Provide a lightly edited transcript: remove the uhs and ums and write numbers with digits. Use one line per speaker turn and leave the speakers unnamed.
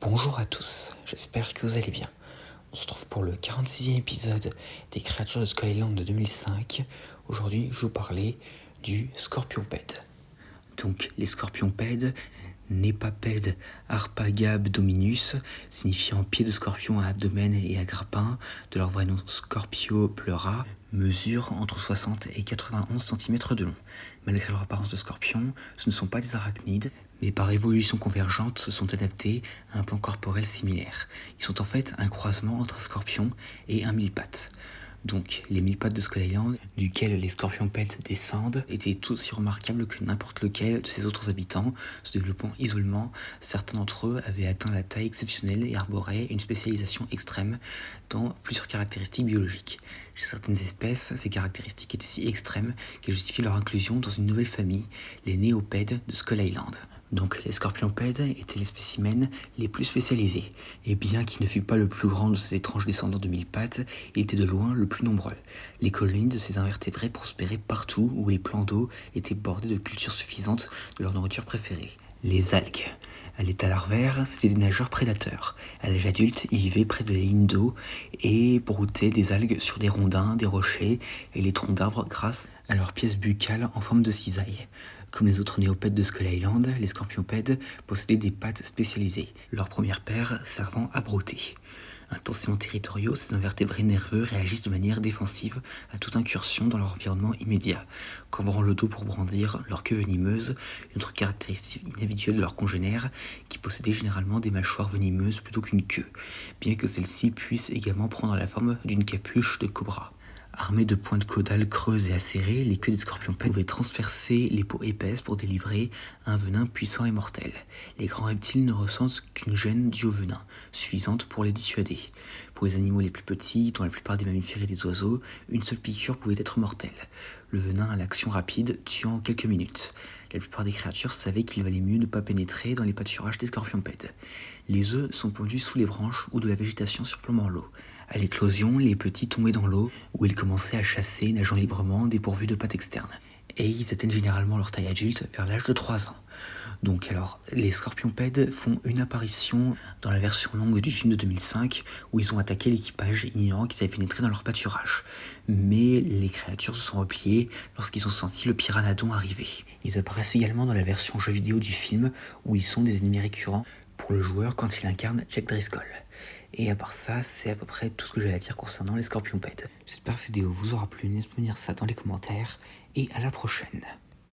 Bonjour à tous, j'espère que vous allez bien. On se retrouve pour le 46e épisode des créatures de Skull Island de 2005. Aujourd'hui, je vais vous parler du scorpionpède. Donc, les scorpionpèdes, Népapède harpagabdominus, signifiant pied de scorpion à abdomen et à grappin, de leur vrai nom Scorpiopleura, mesurent entre 60 et 91 cm de long. Malgré leur apparence de scorpion, ce ne sont pas des arachnides, mais par évolution convergente se sont adaptés à un plan corporel similaire. Ils sont en fait un croisement entre un scorpion et un mille-pattes. Donc, les mille-pattes de Skull Island, duquel les scorpionpèdes descendent, étaient tout aussi remarquables que n'importe lequel de ses autres habitants. Se développant isolement, certains d'entre eux avaient atteint la taille exceptionnelle et arboraient une spécialisation extrême dans plusieurs caractéristiques biologiques. Chez certaines espèces, ces caractéristiques étaient si extrêmes qu'elles justifiaient leur inclusion dans une nouvelle famille, les néopèdes de Skull Island. Donc les scorpionpèdes étaient les spécimens les plus spécialisés, et bien qu'il ne fût pas le plus grand de ces étranges descendants de mille pattes, il était de loin le plus nombreux. Les colonies de ces invertébrés prospéraient partout où les plans d'eau étaient bordés de cultures suffisantes de leur nourriture préférée, les algues. À l'état larvaire, c'étaient des nageurs prédateurs. À l'âge adulte, ils vivaient près de la ligne d'eau et broutaient des algues sur des rondins, des rochers et les troncs d'arbres grâce à leurs pièces buccales en forme de cisaille. Comme les autres néopèdes de Skull Island, les scorpionpèdes possédaient des pattes spécialisées, leur première paire servant à brouter. Intensément territoriaux, ces invertébrés nerveux réagissent de manière défensive à toute incursion dans leur environnement immédiat, cambrant le dos pour brandir leur queue venimeuse, une autre caractéristique inhabituelle de leurs congénères, qui possédaient généralement des mâchoires venimeuses plutôt qu'une queue, bien que celle-ci puisse également prendre la forme d'une capuche de cobra. Armés de pointes caudales creuses et acérées, les queues des scorpionpèdes pouvaient transpercer les peaux épaisses pour délivrer un venin puissant et mortel. Les grands reptiles ne ressentent qu'une gêne due au venin, suffisante pour les dissuader. Pour les animaux les plus petits, dont la plupart des mammifères et des oiseaux, une seule piqûre pouvait être mortelle. Le venin a l'action rapide, tuant en quelques minutes. La plupart des créatures savaient qu'il valait mieux ne pas pénétrer dans les pâturages des scorpionpèdes. Les œufs sont pondus sous les branches ou de la végétation surplombant l'eau. À l'éclosion, les petits tombaient dans l'eau où ils commençaient à chasser, nageant librement, dépourvus de pattes externes. Et ils atteignent généralement leur taille adulte vers l'âge de 3 ans. Donc alors, les scorpionpèdes font une apparition dans la version longue du film de 2005 où ils ont attaqué l'équipage ignorant qu'ils avaient pénétré dans leur pâturage. Mais les créatures se sont repliées lorsqu'ils ont senti le pteranodon arriver. Ils apparaissent également dans la version jeu vidéo du film où ils sont des ennemis récurrents pour le joueur quand il incarne Jack Driscoll. Et à part ça, c'est à peu près tout ce que j'ai à dire concernant les scorpionpèdes. J'espère que cette vidéo vous aura plu, n'hésitez pas à me dire ça dans les commentaires, et à la prochaine.